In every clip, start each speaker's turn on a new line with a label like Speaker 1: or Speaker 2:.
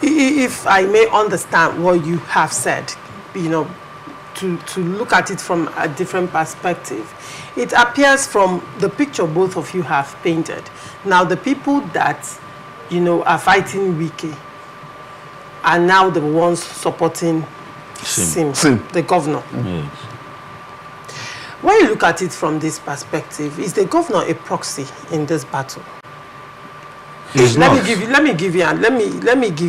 Speaker 1: If I may understand what you have said, to look at it from a different perspective, it appears from the picture both of you have painted. Now, the people that, are fighting Wike are now the ones supporting Sim, the governor.
Speaker 2: Yes.
Speaker 1: When you look at it from this perspective, is the governor a proxy in this battle? Let me give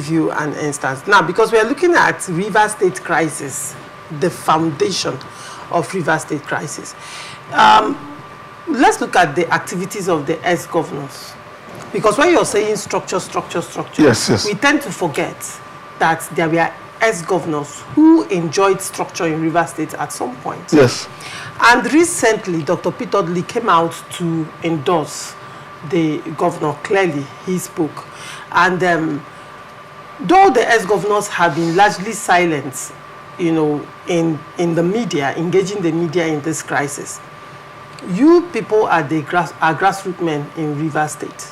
Speaker 1: you an instance now, because we are looking at River State crisis, the foundation of River State crisis. Let's look at the activities of the ex-governors, because when you're saying structure,
Speaker 3: yes,
Speaker 1: we tend to forget that there were ex-governors who enjoyed structure in River State at some point.
Speaker 3: Yes.
Speaker 1: And recently, Dr. Peter Odili came out to endorse the governor. Clearly, he spoke. And though the ex-governors have been largely silent, in the media, engaging the media in this crisis, you people are grassroots men in River State.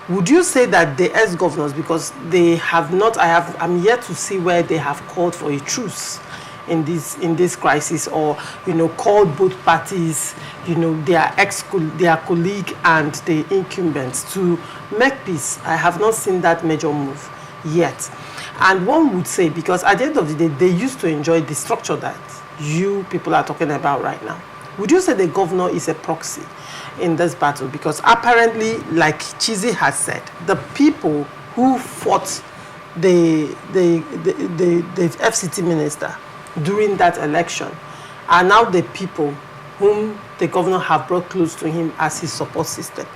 Speaker 1: Would you say that the ex-governors, because they have not, I'm yet to see where they have called for a truce in this crisis, or called both parties, their colleague and the incumbents to make peace? I have not seen that major move yet. And one would say, because at the end of the day, they used to enjoy the structure that you people are talking about right now. Would you say the governor is a proxy in this battle? Because apparently, like Chizzy has said, the people who fought the FCT minister during that election are now the people whom the governor have brought close to him as his support system.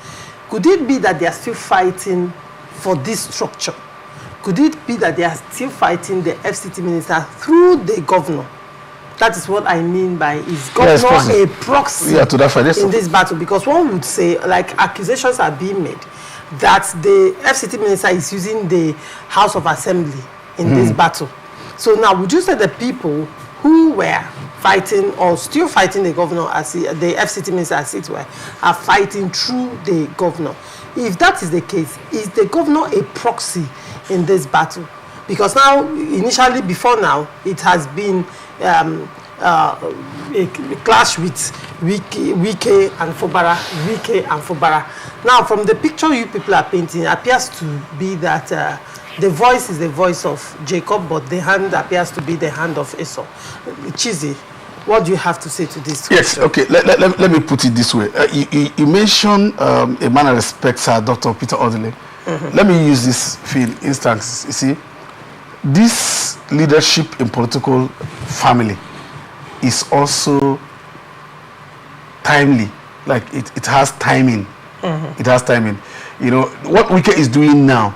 Speaker 1: Could it be that they are still fighting for this structure? Could it be that they are still fighting the FCT minister through the governor? That is what I mean by, is governor a proxy
Speaker 3: to that fight
Speaker 1: in this battle? Because one would say, like, accusations are being made that the FCT minister is using the House of Assembly in this battle. So now, would you say the people who were fighting or still fighting the governor, as the FCT minister as it were, are fighting through the governor? If that is the case, is the governor a proxy in this battle? Because now, initially, before now, it has been a clash with Wike and Fubara. Now, from the picture you people are painting, it appears to be that the voice is the voice of Jacob, but the hand appears to be the hand of Esau. Chizzy, what do you have to say to this?
Speaker 3: Yes, okay, let me put it this way. You mentioned a man that respects Dr. Peter Odili. Let me use this field instance. You see, this leadership in political family is also timely. Like it has timing. It has timing. What Wike is doing now,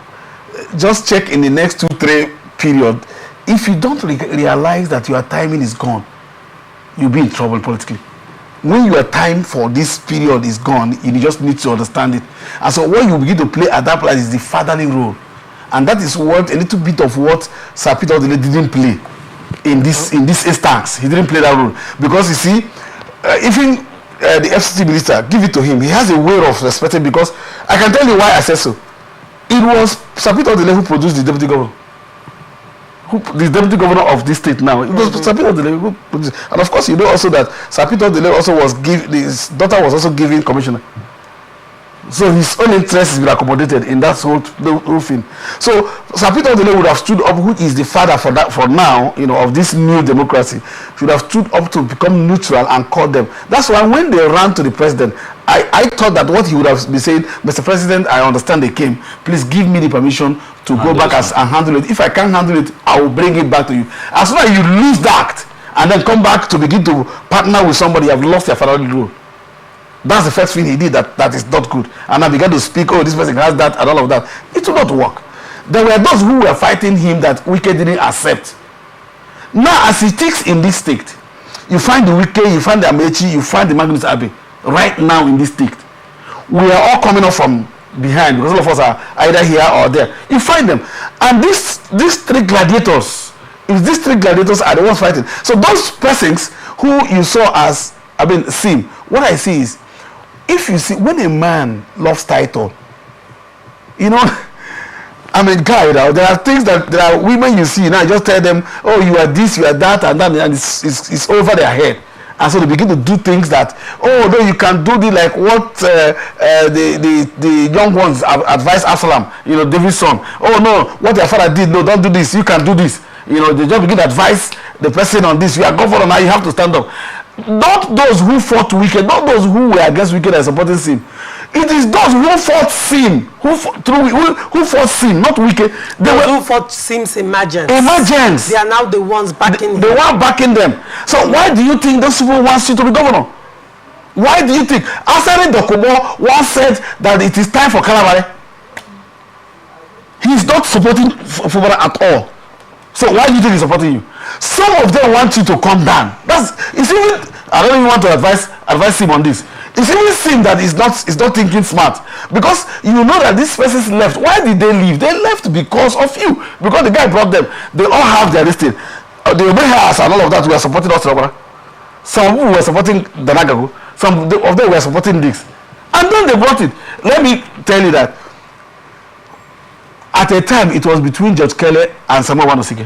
Speaker 3: just check in the next 2-3 period. If you don't realize that your timing is gone, you'll be in trouble politically. When your time for this period is gone, you just need to understand it. And so what you begin to play at that point is the fatherly role. And that is what a little bit of what Sir Peter Odili didn't play in this instance. He didn't play that role. Because you see, even the FCT minister, give it to him. He has a way of respecting, because I can tell you why I said so. It was Sir Peter Odili who produced the deputy governor. The deputy governor of this state now. It was Sir Peter Odili who produced. And of course, you know also that Sir Peter Odili also was his daughter was also given commissioner. So his own interest has been accommodated in that whole thing. So Sir Peter Odili would have stood up, who is the father for now, of this new democracy, should have stood up to become neutral and call them. That's why when they ran to the president, I thought that what he would have been saying, Mr. President, I understand they came. Please give me the permission to go back and handle it. If I can't handle it, I will bring it back to you. As soon as you lose that and then come back to begin to partner with somebody, you have lost your fatherly role. That's the first thing he did that is not good. And I began to speak, this person has that and all of that. It will not work. There were those who were fighting him that Wike didn't accept. Now, as he takes in this state, you find the Wike, you find the Amechi, you find the Magnus Abbey right now in this state. We are all coming up from behind, because all of us are either here or there. You find them. And these three gladiators, if these three gladiators are the ones fighting, so those persons who you saw as, Sim, what I see is, if you see, when a man loves title, I mean, guy, there are things that there are women you see now. Just tell them, oh, you are this, you are that, and that, and it's over their head. And so they begin to do things that, oh, no, you can do this, like what the young ones advise Absalom, you know, David's son. Oh, no, what their father did, no, don't do this, you can do this. You know, they just begin to advise the person on this. You are governor now, you have to stand up. Not those who fought wicked, not those who were against wicked and supporting sin. It is those who fought sin, who fought sin, not wicked.
Speaker 1: Who fought sin's emergence. They are now the ones backing
Speaker 3: him. They were backing them. So why do you think those people want you to be governor? Why do you think? Asari-Dokubo once said that it is time for Calabari. He is not supporting football at all. So why do you think he's supporting you? Some of them want you to come down. I don't even want to advise him on this. It's even seem that he's not thinking smart, because you know that this person's left. Why did they leave? They left because of you, because the guy brought them. They all have their listing. The obey house and all of that were supporting us. Some who were supporting Danagago, some of them were supporting Dix, and then they brought it. Let me tell you that at a time it was between George Kelly and Samuel Wanosike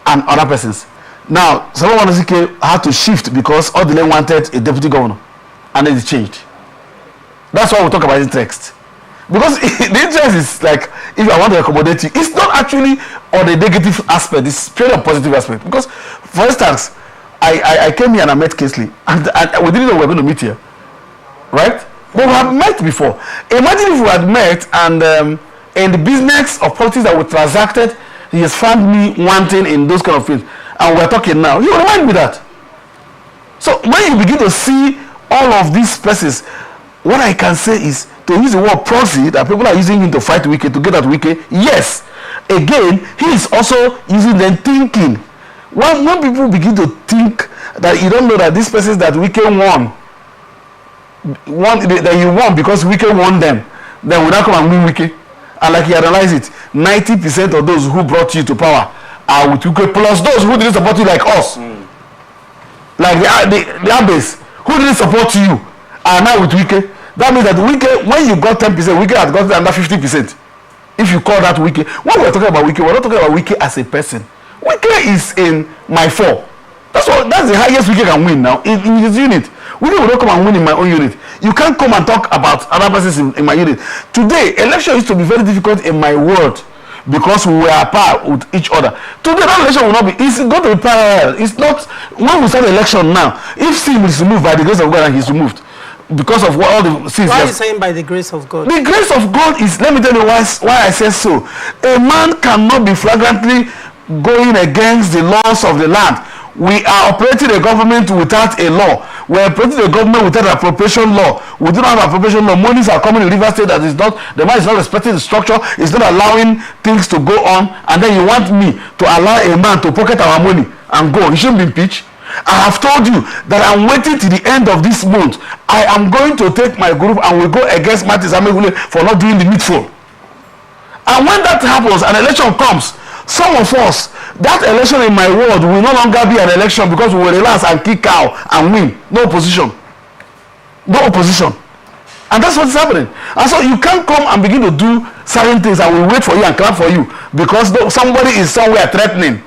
Speaker 3: and other persons. Now Samuel Wanosike had to shift because Odile wanted a deputy governor. And then it changed. That's why we talk about interest. Because the interest is like, if I want to accommodate you, it's not actually on the negative aspect, it's purely on positive aspect. Because, for instance, I came here and I met Kesley, and we didn't know we were going to meet here. Right? But we have met before. Imagine if we had met and in the business of politics that we transacted, he has found me wanting in those kind of things. And we're talking now. He will remind me that. So when you begin to see all of these places, what I can say is, to use the word proxy, that people are using him to fight Wike, to get at Wike. Yes, again, he is also using them thinking. When people begin to think that you don't know that these persons that Wike won that you won because Wike won them, then we now come and win Wike. And like you analyze it, 90% of those who brought you to power are with Wike, plus those who didn't support you like us. Like the Abbas, who didn't support you are now with Wike. That means that Wike, when you got 10%, Wike had got under 50%. If you call that Wike. When we're talking about Wike, we're not talking about Wike as a person. Wike is in my 4. That's the highest Wike can win now in his unit. Wike will not come and win in my own unit. You can't come and talk about other persons in my unit. Today, election used to be very difficult in my world, because we were apart with each other. Today, that election will not be. It's going to be parallel. It's not. When we start the election now, if sin is removed by the grace of God and he's removed, because of what all the sins.
Speaker 1: Why are you saying by the grace of God?
Speaker 3: The grace of God is. Let me tell you why I say so. A man cannot be flagrantly going against the laws of the land. We are operating a government without a law. We are operating a government without an appropriation law. We do not have appropriation law. Monies are coming in River State that is not, the man is not respecting the structure, is not allowing things to go on, and then you want me to allow a man to pocket our money and go. He shouldn't be impeached. I have told you that I'm waiting till the end of this month. I am going to take my group and we go against Martin Zamegule for not doing the needful. And when that happens, an election comes, some of us, that election in my world will no longer be an election because we will relax and kick out and win. No opposition. No opposition. And that's what's happening. And so you can't come and begin to do certain things and we wait for you and clap for you because somebody is somewhere threatening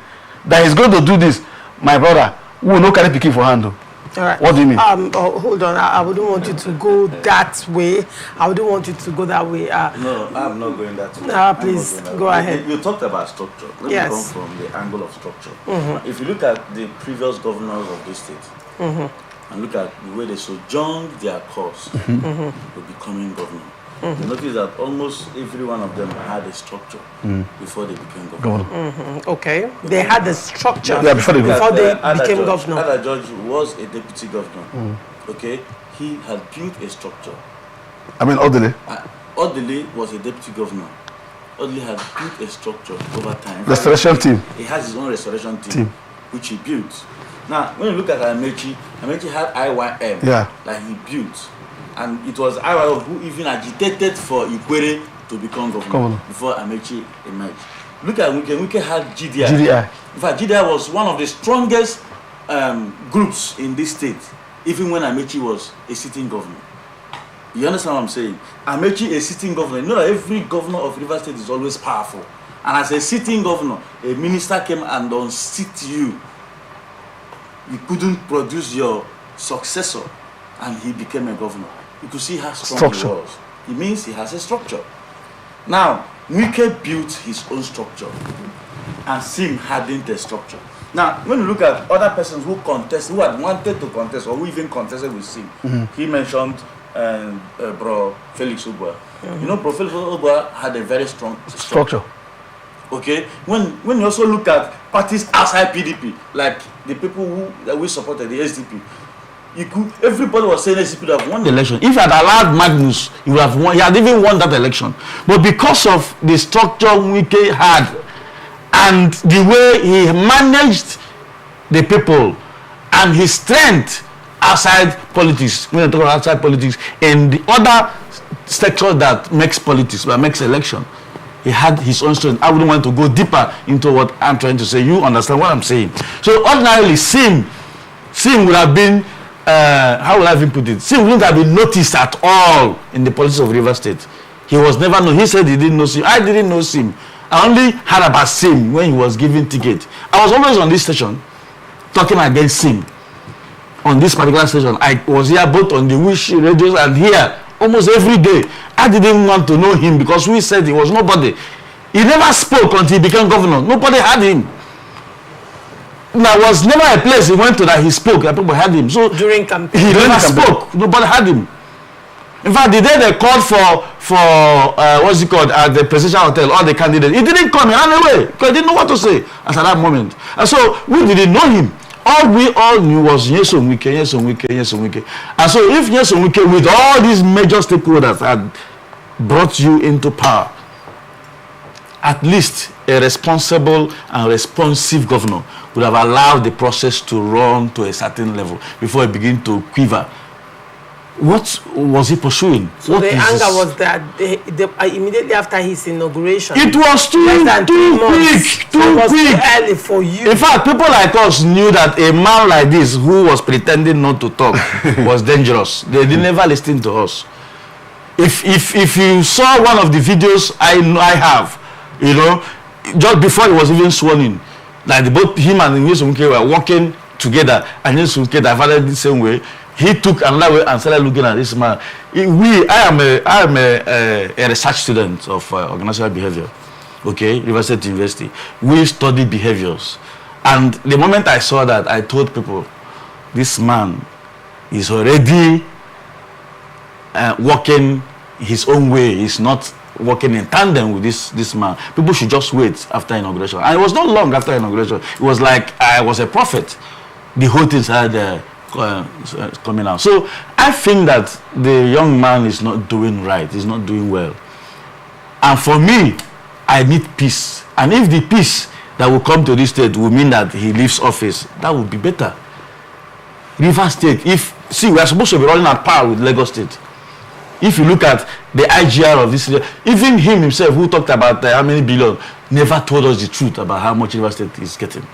Speaker 3: that he's going to do this. My brother, we will not carry picking for handle.
Speaker 1: All right.
Speaker 3: What do you mean?
Speaker 1: Hold on. I wouldn't want you to go that way. I wouldn't want you to go that way.
Speaker 2: No, I'm not going that way.
Speaker 1: Please go ahead.
Speaker 2: You talked about structure. Let me come from the angle of structure. If you look at the previous governors of this state and look at the way they sojourned their course to becoming governor, you notice that almost every one of them had a structure before they became governor.
Speaker 1: Okay. They had a structure
Speaker 3: before they
Speaker 1: became governor.
Speaker 2: Ada George was a deputy governor. Okay. He had built a structure.
Speaker 3: I mean, Odile.
Speaker 2: Odile was a deputy governor. Odile had built a structure over time.
Speaker 3: Restoration team.
Speaker 2: He has his own restoration team, which he built. Now, when you look at Amechi had IYM that he built. And it was IYM who even agitated for Ikwere to become governor before Amechi emerged. Look at Wike. Wike had GDI. In fact, GDI was one of the strongest groups in this state, even when Amechi was a sitting governor. You understand what I'm saying? Amechi, a sitting governor. You know that every governor of River State is always powerful. And as a sitting governor, a minister came and unseat you. You couldn't produce your successor, and he became a governor. You could see how strong he was. It means he has a structure. Now, Wike built his own structure, and Sim hadn't a structure. Now, when you look at other persons who contest, who had wanted to contest, or who even contested with Sim, he mentioned Bro Felix Ubua. You know, Bro Felix Ubua had a very strong structure. Okay, when you also look at parties outside PDP, like the people that we supported, the SDP, everybody was saying SDP would have won the election. If he had allowed Magnus, he would have won. He had even won that election. But because of the structure Wike had and the way he managed the people and his strength outside politics, when I talk about outside politics, and the other sector that makes politics, that makes election, he had his own strength. I wouldn't want to go deeper into what I'm trying to say. You understand what I'm saying? So ordinarily, Sim would have been, how will I even put it? Sim wouldn't have been noticed at all in the politics of River State. He was never known. He said he didn't know Sim. I didn't know Sim. I only heard about Sim when he was given ticket. I was always on this station talking against Sim. On this particular station, I was here both on the Wish radios and here almost every day. I didn't want to know him because we said he was nobody. He never spoke until he became governor. Nobody had him. There was never a place he went to that he spoke that people had him. So
Speaker 1: during campaign,
Speaker 2: he never spoke. Nobody had him. In fact, the day they called for what's it called at the presidential hotel, all the candidates, he didn't come. He ran away because he didn't know what to say at that moment. And so we didn't know him. All we all knew was Nyesom Wike. And so if Nyesom Wike with all these major stakeholders had brought you into power, at least a responsible and responsive governor would have allowed the process to run to a certain level before it begin to quiver. What was he pursuing?
Speaker 1: So the anger was that immediately after his inauguration.
Speaker 2: It was too quick, too
Speaker 1: early for you.
Speaker 2: In fact, people like us knew that a man like this who was pretending not to talk was dangerous. They never listened to us. If you saw one of the videos I have, you know, just before he was even sworn in, like both him and Nyesom Wike were walking together, and Nyesom Wike diverted the same way. He took another way and started looking at this man. I am a research student of organizational behavior. Okay, River State University. We study behaviors, and the moment I saw that, I told people, this man is already walking his own way. He's not working in tandem with this man. People should just wait after inauguration. And it was not long after inauguration. It was like I was a prophet. The whole thing started coming out. So I think that the young man is not doing right. He's not doing well. And for me, I need peace. And if the peace that will come to this state will mean that he leaves office, that would be better. River State, we are supposed to be running at par with Lagos State. If you look at the IGR of this, even him himself who talked about how many billion, never told us the truth about how much River State is getting.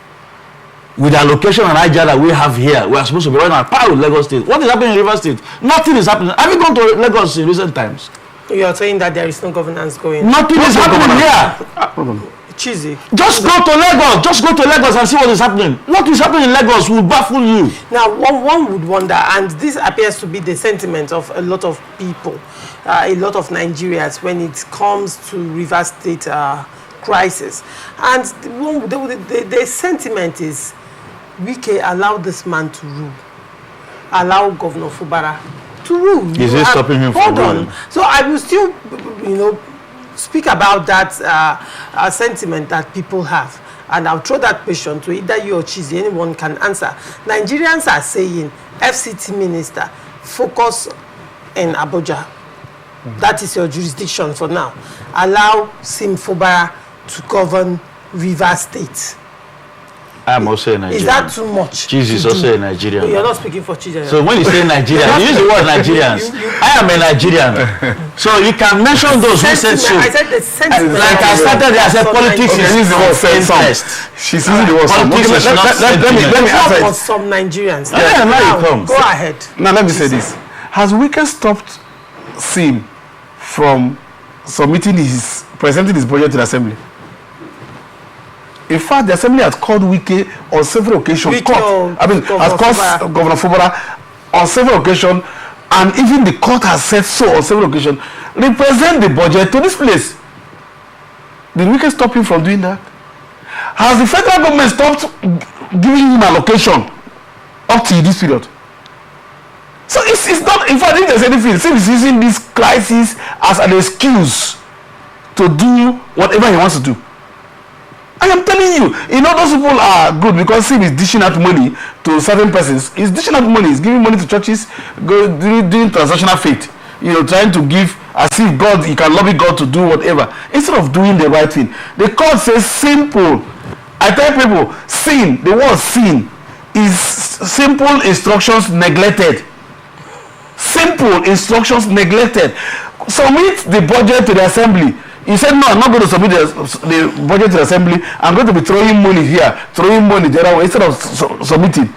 Speaker 2: With the allocation and IGR that we have here, we are supposed to be running at par with Lagos State. What is happening in River State? Nothing is happening. Have you gone to Lagos in recent times?
Speaker 1: You are saying that there is no governance going.
Speaker 2: Nothing is happening here.
Speaker 1: Cheesy.
Speaker 2: Just go to Lagos. Just go to Lagos and see what is happening. What is happening in Lagos will baffle you.
Speaker 1: Now, one would wonder, and this appears to be the sentiment of a lot of people, a lot of Nigerians, when it comes to River State crisis. And the sentiment is, Wike allowed this man to rule. Allow Governor Fubara to rule.
Speaker 2: Is it stopping him from ruling?
Speaker 1: So I will still, speak about that sentiment that people have. And I'll throw that question to either you or Chizzy. Anyone can answer. Nigerians are saying, FCT minister, focus in Abuja. That is your jurisdiction for now. Allow Sim Fubara to govern River State.
Speaker 2: I'm also a Nigerian.
Speaker 1: Is that too much?
Speaker 2: Chizzy is also a Nigerian.
Speaker 1: No, you're not speaking for Chizzy.
Speaker 2: So when you say Nigerian, you use the word Nigerians. I am a Nigerian. So you can mention those who said so.
Speaker 1: I said the sentiment.
Speaker 2: Like I started there, I said politics is
Speaker 3: the word
Speaker 2: interest.
Speaker 3: She's using the word some.
Speaker 2: Let me answer
Speaker 1: for some Nigerians.
Speaker 2: Yeah, now you come.
Speaker 1: Go ahead.
Speaker 3: Now let me say this. Has Wike stopped Sim from presenting his budget to the assembly? In fact, the assembly has called Wike on several occasions. Has called Governor Fubara on several occasions, and even the court has said so on several occasions. Represent the budget to this place. Did Wike stop him from doing that? Has the federal government stopped giving him allocation up to this period? So it's not, in fact, if there's anything, he's using this crisis as an excuse to do whatever he wants to do. I am telling you, those people are good because Sim is dishing out money to certain persons. He's dishing out money, he's giving money to churches, doing transactional faith, trying to give as if God, you can lobby God to do whatever, instead of doing the right thing. The court says simple. I tell people, sin, the word sin, is simple instructions neglected. Simple instructions neglected. Submit the budget to the assembly. He said, no, I'm not going to submit the budget to the assembly. I'm going to be throwing money here, throwing money the other way, instead of submitting.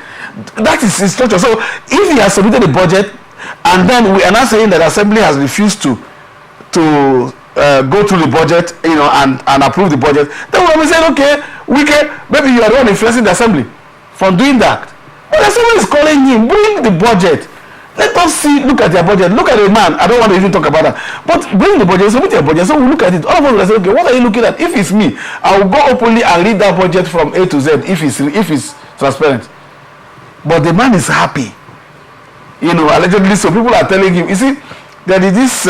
Speaker 3: That is instruction. So if he has submitted the budget, and then we are not saying that the assembly has refused to go through the budget, and approve the budget, then we'll be saying, okay, Wike, maybe you are the one influencing the assembly from doing that. But the assembly is calling him, bring the budget. Let us look at their budget. Look at the man. I don't want to even talk about that. But bring the budget, submit your budget. So we look at it. All of us will say, okay, what are you looking at? If it's me, I will go openly and read that budget from A to Z if it's transparent. But the man is happy. Allegedly, so people are telling him, you see, there is this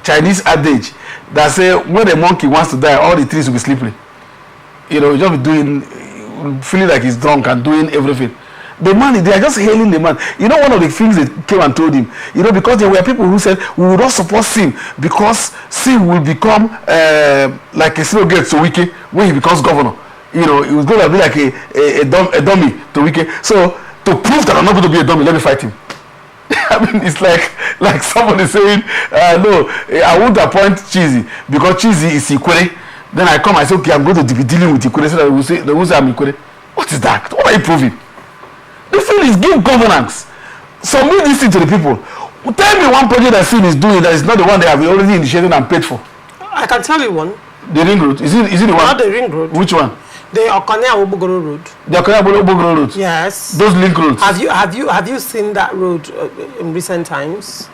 Speaker 3: Chinese adage that say when a monkey wants to die, all the trees will be slippery. He'll just be feeling like he's drunk and doing everything. The man, they are just hailing the man. One of the things they came and told him, because there were people who said, we will not support Sim because Sim will become like a surrogate to Wike when he becomes governor. He was going to be like a dummy to Wike. So to prove that I'm not going to be a dummy, let me fight him. I mean, it's like somebody saying, no, I won't appoint Cheesy because Cheesy is Ikwere. Then I come, I say, okay, I'm going to be dealing with Ikwere so that they will say I'm Ikwere. What is that? What are you proving? The thing is, give governance. Submit this thing to the people. Tell me one project that Sim is doing that is not the one they have already initiated and paid for.
Speaker 1: I can tell you one.
Speaker 3: The ring road. Is it the one?
Speaker 1: Not the ring road.
Speaker 3: Which one?
Speaker 1: The Okane-Obogoro road.
Speaker 3: The Okane-Obogoro road.
Speaker 1: Yes.
Speaker 3: Those link roads.
Speaker 1: Have you seen that road in recent times?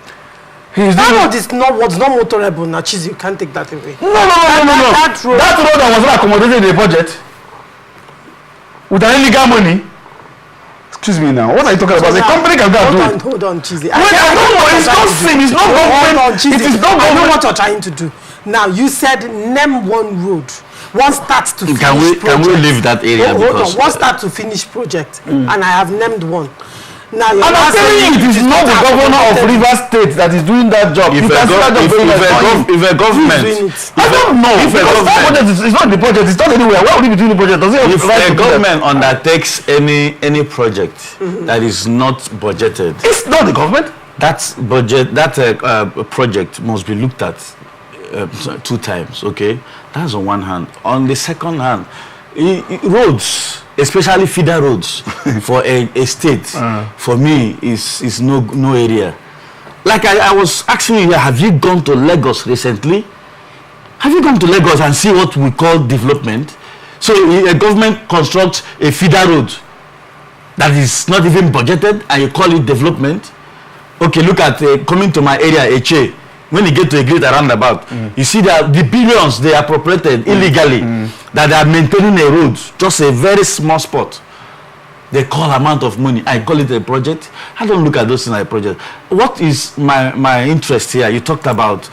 Speaker 3: That
Speaker 1: road is not motorable. Now, cheese, you can't take that away.
Speaker 3: No. That road that was not accommodated in the budget with an illegal money. Excuse me now. What are you talking about? The company can go and do it.
Speaker 1: Hold on, Cheesy.
Speaker 3: I don't know. It's not sin. It's not government. It is not government.
Speaker 1: I know what you're trying to do. Now, you said name one road. One start to finish project.
Speaker 2: Can we leave that area?
Speaker 1: Hold on. One start to finish project. And I have named one. Now,
Speaker 3: and I'm telling you, it is not the governor of Rivers State that is doing that job.
Speaker 2: If a government,
Speaker 3: I don't know. If it's not the project, it's not anywhere. Why would it be doing the project?
Speaker 2: If a government undertakes any project that is not budgeted,
Speaker 3: it's not the government.
Speaker 2: That project must be looked at 2 times. Okay, that's on one hand. On the second hand, roads, especially feeder roads for a state, for me is no area. Like I was asking you, have you gone to Lagos recently? Have you gone to Lagos and see what we call development? So a government constructs a feeder road that is not even budgeted and you call it development. Okay, look at coming to my area, Eche. When you get to a greater roundabout, you see that the billions they appropriated illegally, that they are maintaining a road, just a very small spot. They call amount of money. I call it a project. I don't look at those things like a project. What is my interest here? You talked about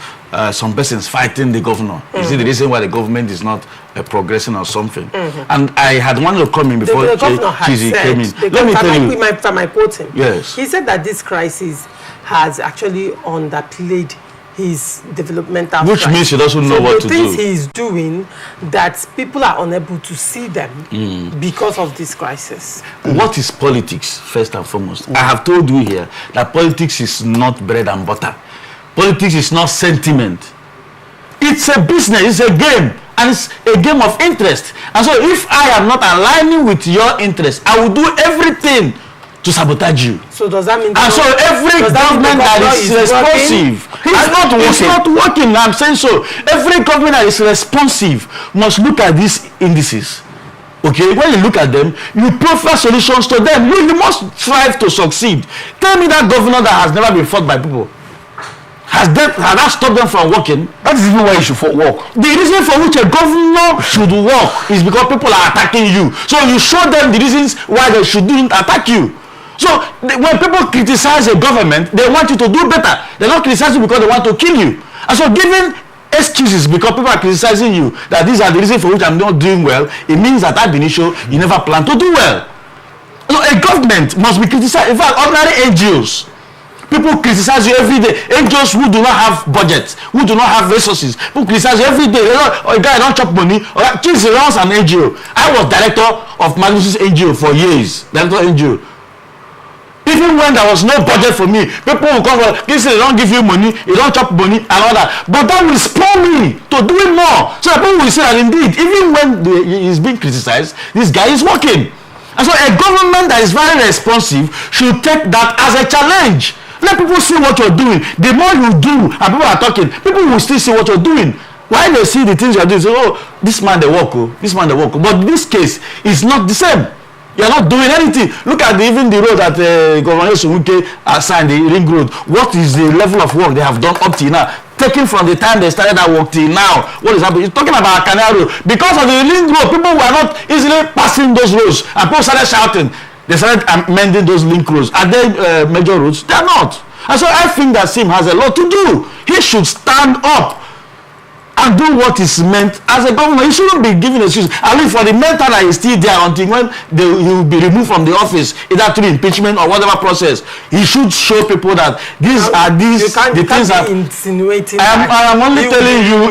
Speaker 2: some persons fighting the governor. You see the reason why the government is not progressing or something. And I had wanted to come in before
Speaker 1: the governor
Speaker 2: Chizzy came in.
Speaker 1: Let me tell you. If I quote him.
Speaker 2: Yes.
Speaker 1: He said that this crisis has actually underplayed his developmental
Speaker 2: which
Speaker 1: strike.
Speaker 2: Means he doesn't know what to do.
Speaker 1: The things he's doing that people are unable to see them because of this crisis.
Speaker 2: What is politics, first and foremost? I have told you here that politics is not bread and butter. Politics is not sentiment. It's a business, it's a game, and it's a game of interest. And so if I am not aligning with your interest, I will do everything
Speaker 4: to sabotage you.
Speaker 1: So does that mean?
Speaker 4: And so every government that is responsive is not working. I'm saying so. Every government that is responsive must look at these indices. Okay, when you look at them, you proffer solutions to them. You must strive to succeed. Tell me that governor that has never been fought by people. Has that stopped them from working?
Speaker 3: That is even why you should work.
Speaker 4: The reason for which a governor should work is because people are attacking you. So you show them the reasons why they shouldn't attack you. So when people criticize a government, they want you to do better. They're not criticizing because they want to kill you. And so giving excuses because people are criticizing you that these are the reasons for which I'm not doing well, it means that ab initio you never plan to do well. So a government must be criticized. In fact, ordinary NGOs, people criticize you every day. NGOs who do not have budgets, who do not have resources, people criticize you every day. A guy don't chop money. Or kids runs an NGO. I was director of Magnus's NGO for years. Director NGO. Even when there was no budget for me, people will come for this. They don't give you money, you don't chop money and all that. But that will spur me to do it more. So that people will say that indeed, even when he is being criticized, this guy is working. And so a government that is very responsive should take that as a challenge. Let people see what you're doing. The more you do and people are talking, people will still see what you're doing. Why they see the things you're doing, say, oh, this man they work, oh, this man they work. But this case is not the same. You're not doing anything. Look at even the road that Governor Wike assigned, the ring road. What is the level of work they have done up till now? Taking from the time they started that work till now, what is happening? You're talking about Canal Road. Because of the ring road, people were not easily passing those roads. And people started shouting. They started amending those link roads. Are they major roads? They're not. And so I think that Sim has a lot to do. He should stand up and do what is meant as a governor. He shouldn't be giving excuses. At least for the mentor that is still there until when he will be removed from the office, either through impeachment or whatever process. He should show people that these are these the things that
Speaker 1: insinuating.
Speaker 4: I am only telling you.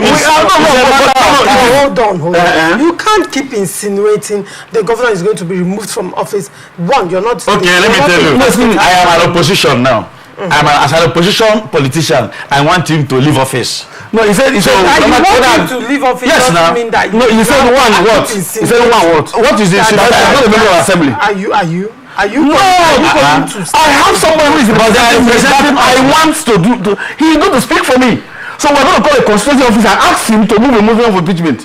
Speaker 1: Hold on. You can't keep insinuating the governor is going to be removed from office. One, you're not.
Speaker 4: Okay, let me tell you. I am an opposition now. As an opposition politician, I want him to leave office.
Speaker 3: No, he said.
Speaker 1: So you want him to leave office?
Speaker 3: Yes, now.
Speaker 1: Mean that
Speaker 3: no, he said one what? He said one what? What is this? I'm not a member of assembly.
Speaker 1: Are you?
Speaker 3: No, I have someone who is representing. I want to do. He is going to speak for me. So we're going to call a constituency officer and ask him to move a motion for impeachment.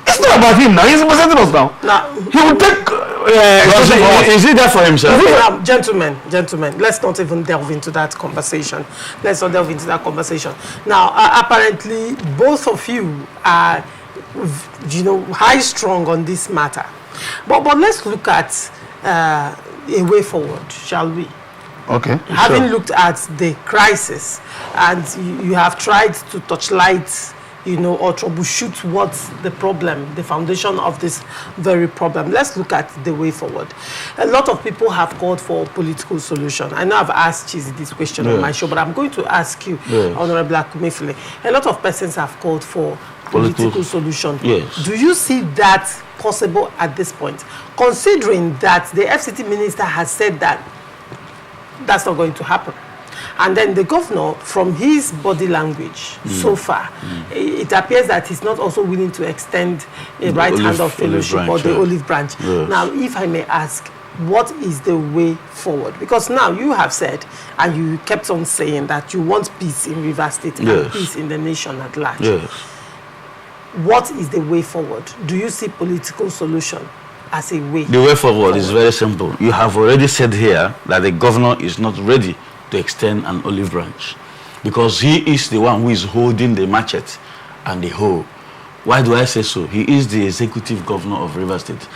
Speaker 3: It's not about him now. He's representing us now. He will take.
Speaker 4: Is he there for himself?
Speaker 1: Gentlemen, let's not even delve into that conversation. Now, apparently, both of you are, high strong on this matter. But let's look at a way forward, shall we?
Speaker 3: Okay.
Speaker 1: Having looked at the crisis, and you have tried to touchlight or troubleshoot what's the problem, the foundation of this very problem. Let's look at the way forward. A lot of people have called for political solution. I know I've asked Chizzy this question on my show, but I'm going to ask you, Honorable Akumefile. A lot of persons have called for political solution.
Speaker 4: Yes.
Speaker 1: Do you see that possible at this point? Considering that the FCT minister has said that that's not going to happen. And then the governor, from his body language so far, it appears that he's not also willing to extend a right hand of fellowship or the olive branch.
Speaker 4: Yes.
Speaker 1: Now, if I may ask, what is the way forward? Because now you have said, and you kept on saying that you want peace in Rivers State and peace in the nation at large.
Speaker 4: Yes.
Speaker 1: What is the way forward? Do you see political solution as a way?
Speaker 4: The way forward is very simple. You have already said here that the governor is not ready to extend an olive branch because he is the one who is holding the machete and the hoe. Why do I say so? He is the executive governor of Rivers State.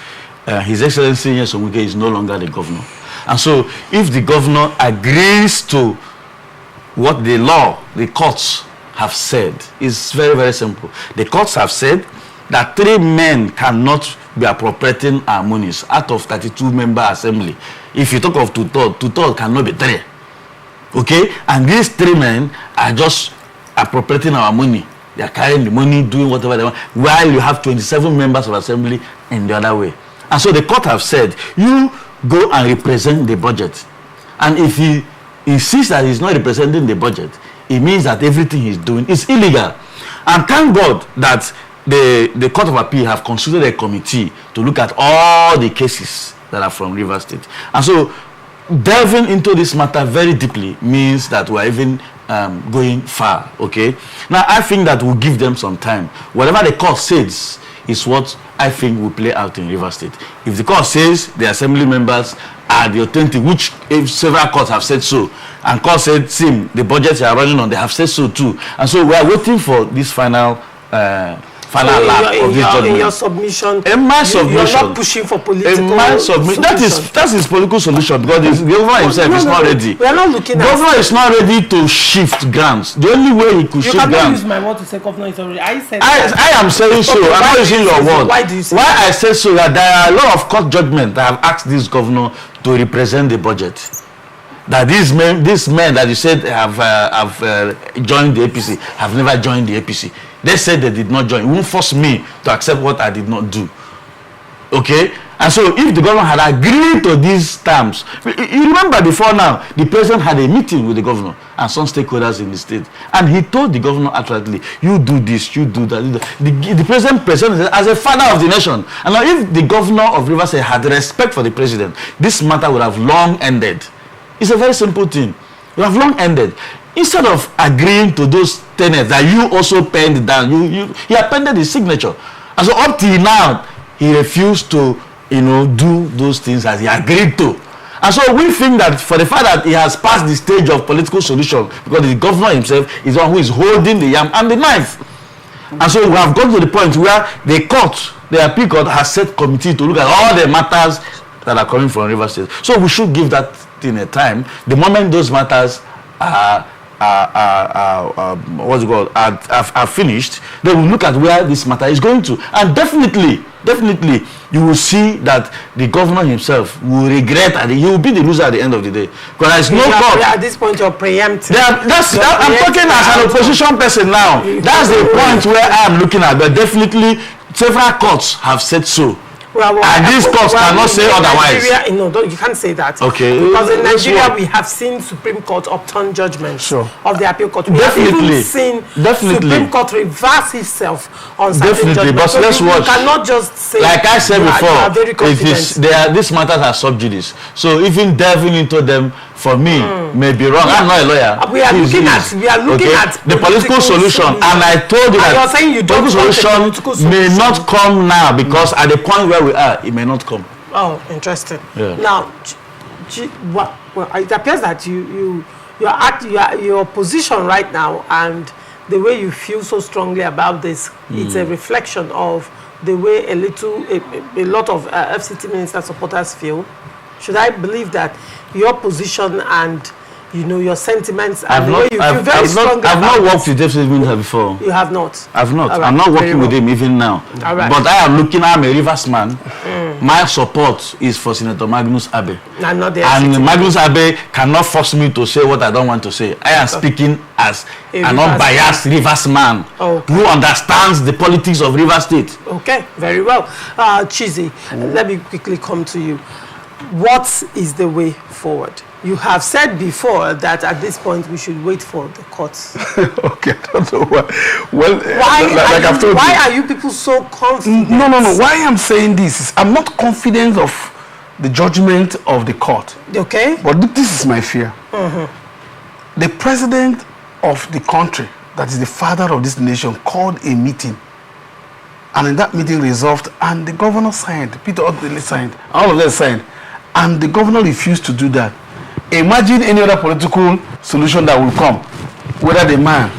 Speaker 4: His Excellency Nyesom Wike is no longer the governor. And so if the governor agrees to what the law, the courts have said, it's very, very simple. The courts have said that 3 men cannot be appropriating our monies out of 32-member assembly. If you talk of 2/3 cannot be 3. Okay, and these 3 men are just appropriating our money. They are carrying the money, doing whatever they want, while you have 27 members of assembly in the other way. And so the court have said, you go and represent the budget. And if he insists that he's not representing the budget, it means that everything he's doing is illegal. And thank God that the Court of Appeal have constituted a committee to look at all the cases that are from Rivers State. And so delving into this matter very deeply means that we're even going far, okay? Now, I think that we'll give them some time. Whatever the court says is what I think will play out in Rivers State. If the court says the assembly members are the authentic, which if several courts have said so, and court said, see, the budgets are running on, they have said so too. And so we are waiting for this final lap of this judgment.
Speaker 1: In your submission,
Speaker 4: in my submission,
Speaker 1: you're not pushing for political solution.
Speaker 4: That is political solution, because the governor himself is not ready.
Speaker 1: We are not looking at.
Speaker 4: Governor is not ready to shift grants. The only way he could shift grants.
Speaker 1: You cannot use my word to say governor is already.
Speaker 4: I am saying so. I'm not using your word.
Speaker 1: Why do you say?
Speaker 4: Why I say so? That there are a lot of court judgment that have asked this governor to represent the budget. That these men that you said have joined the APC have never joined the APC. They said they did not join. It won't force me to accept what I did not do. Okay? And so if the governor had agreed to these terms, you remember before now, the president had a meeting with the governor and some stakeholders in the state. And he told the governor outrightly, you do this, you do that. The president presented as a father of the nation. And now if the governor of Rivers State had respect for the president, this matter would have long ended. It's a very simple thing. It would have long ended. Instead of agreeing to those tenets that you also penned down, he appended his signature. And so up till now, he refused to, do those things as he agreed to. And so we think that for the fact that he has passed the stage of political solution, because the governor himself is the one who is holding the yam and the knife. And so we have gone to the point where the appeal court has set committee to look at all the matters that are coming from Rivers State. So we should give that thing a time. The moment those matters are finished, then we'll look at where this matter is going to. And definitely, you will see that the governor himself will regret, and he will be the loser at the end of the day. Because there is no court.
Speaker 1: At this point, you're preempting.
Speaker 4: I'm talking as an opposition person now. That's the point where I am looking at. But definitely, several courts have said so. And these courts cannot say otherwise.
Speaker 1: No, you can't say that.
Speaker 4: Okay.
Speaker 1: Because in Nigeria, we have seen Supreme Court upturn judgments of the appeal court. We
Speaker 4: Definitely.
Speaker 1: have even seen Supreme Court reverse itself on certain
Speaker 4: Definitely.
Speaker 1: judgments.
Speaker 4: But let's watch.
Speaker 1: You cannot just say.
Speaker 4: Like I said before, these matters are sub judice. So even delving into them, for me, may be wrong. I'm not a lawyer.
Speaker 1: We are looking at
Speaker 4: the political solution. And I told you that
Speaker 1: you're saying you don't
Speaker 4: political solution may not come now, because at the point where we are, it may not come.
Speaker 1: Oh, interesting.
Speaker 4: Yeah.
Speaker 1: Now, it appears that your position right now and the way you feel so strongly about this, it's a reflection of the way a lot of FCT minister supporters feel. Should I believe that your position and your sentiments and the way you feel very strongly?
Speaker 4: I've not worked with FCT minister before.
Speaker 1: You have not.
Speaker 4: I've not.
Speaker 1: Right.
Speaker 4: I'm not working with him even now.
Speaker 1: Right.
Speaker 4: But I'm a Rivers man. My support is for Senator Magnus Abe.
Speaker 1: And
Speaker 4: Magnus Abe cannot force me to say what I don't want to say. I am speaking as an unbiased Rivers man who understands the politics of Rivers State.
Speaker 1: Okay, very well. Chizzy, let me quickly come to you. What is the way forward? You have said before that at this point we should wait for the courts.
Speaker 3: Okay, I don't know why. Well,
Speaker 1: why are you people so confident?
Speaker 3: No. Why I'm saying this is I'm not confident of the judgment of the court.
Speaker 1: Okay.
Speaker 3: But this is my fear. The president of the country, that is the father of this nation, called a meeting. And in that meeting resolved, and the governor signed, Peter Odili signed, all of them signed. And the governor refused to do that. Imagine any other political solution that will come, whether the man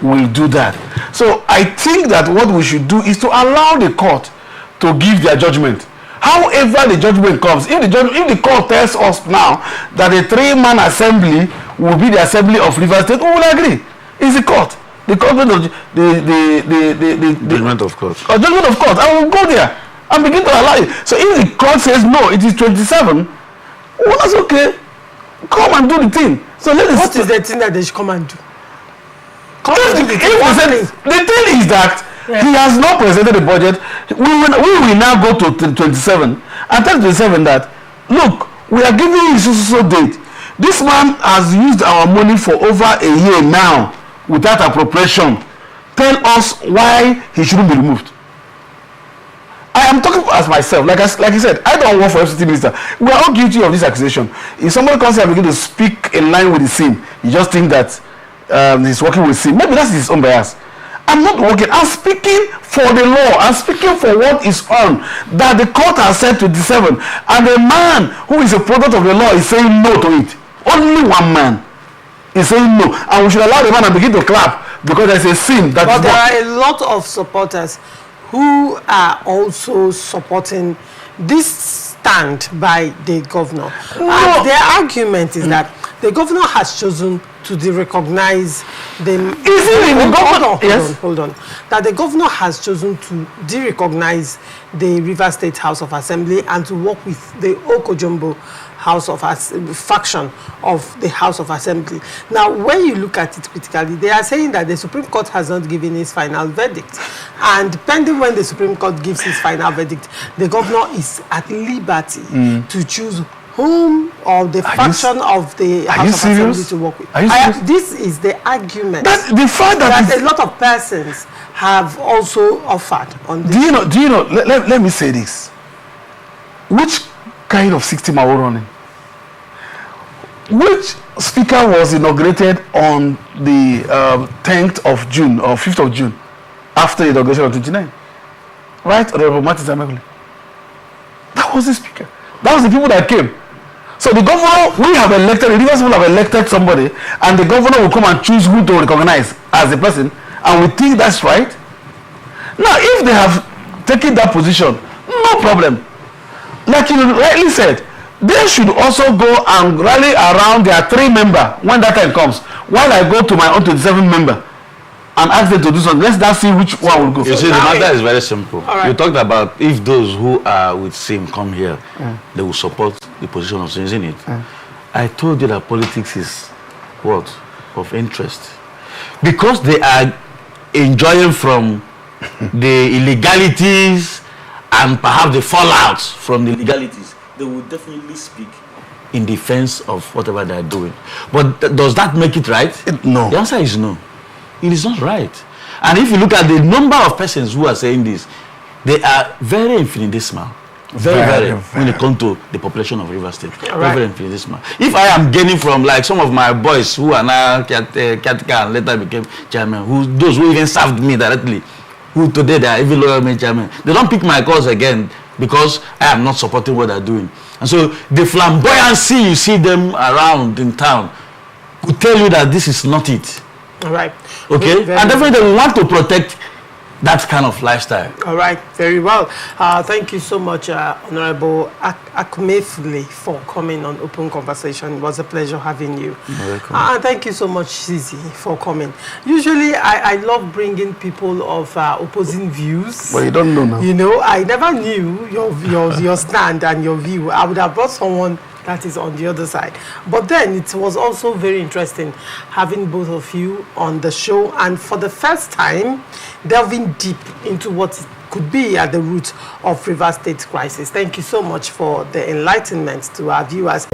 Speaker 3: will do that. So I think that what we should do is to allow the court to give their judgment. However the judgment comes, if the court tells us now that a 3-man assembly will be the assembly of Rivers State, we will agree. It's the court. The judgment of court. Judgment of court. I will go there and begin to allow it. So if the court says no, it is 27, well, that's okay. Come and do the thing. So
Speaker 1: what is the thing that they should come and do?
Speaker 3: The thing is that he has not presented the budget. We will now go to 27 and tell 27 that, look, we are giving you so date. This man has used our money for over a year now without appropriation. Tell us why he shouldn't be removed. I I'm talking as myself. Like I said, I don't work for FCT minister. We are all guilty of this accusation. If somebody comes here and begin to speak in line with the scene, you just think that he's working with sin. Maybe that's his own bias. I'm not working. I'm speaking for the law. I'm speaking for what is on that the court has said 27, and the man who is a product of the law is saying no to it. Only one man is saying no, and we should allow the man to begin to clap because there's a sin that.
Speaker 1: But there are a lot of supporters who are also supporting this stand by the governor. No. And their argument is that the governor has chosen to de-recognize the... Hold on. That the governor has chosen to de-recognize the River State House of Assembly and to work with the Okojombo House of faction of the House of Assembly. Now, when you look at it critically, they are saying that the Supreme Court has not given its final verdict. And depending when the Supreme Court gives its final verdict, the governor is at liberty to choose whom or the faction of the House of Assembly to work with. This is the argument that a lot of persons have also offered on this.
Speaker 3: Do you know, let me say this. Which kind of system are we running? Which speaker was inaugurated on the 10th of June or 5th of June after the inauguration of 29? Right? Honorable Martin Zamegule. That was the speaker. That was the people that came. So the governor, we have elected, the Rivers people have elected somebody, and the governor will come and choose who to recognize as a person, and we think that's right. Now, if they have taken that position, no problem. Like you rightly said, they should also go and rally around their 3 member when that time comes, while I go to my own 27 member and ask them to do something. Let's now see which one will go.
Speaker 4: You see, the matter is very simple. Right. You talked about if those who are with SIM come here, they will support the position of SIM, isn't it? I told you that politics is what? Of interest. Because they are enjoying from the illegalities and perhaps the fallouts from the legalities, they will definitely speak in defense of whatever they are doing. But does that make it right?
Speaker 3: No.
Speaker 4: The answer is no. It is not right. And if you look at the number of persons who are saying this, they are very infinitesimal. Very, when it comes to the population of River State. Very infinitesimal. If I am gaining from like some of my boys who are now caretaker and later became chairman, those who even served me directly, who today they are even loyal me chairman, they don't pick my cause again because I am not supporting what they're doing. And so the flamboyancy you see them around in town could tell you that this is not it.
Speaker 1: All right.
Speaker 4: Okay? And definitely we want to protect that kind of lifestyle.
Speaker 1: All right. Very well. Thank you so much, Honorable Akumefule, for coming on Open Conversation. It was a pleasure having you.
Speaker 4: You're welcome.
Speaker 1: Thank you so much, Sisi, for coming. Usually, I love bringing people of opposing views.
Speaker 3: But you don't know now.
Speaker 1: You know, I never knew your stand and your view. I would have brought someone that is on the other side. But then it was also very interesting having both of you on the show, and for the first time delving deep into what could be at the root of River State crisis. Thank you so much for the enlightenment to our viewers.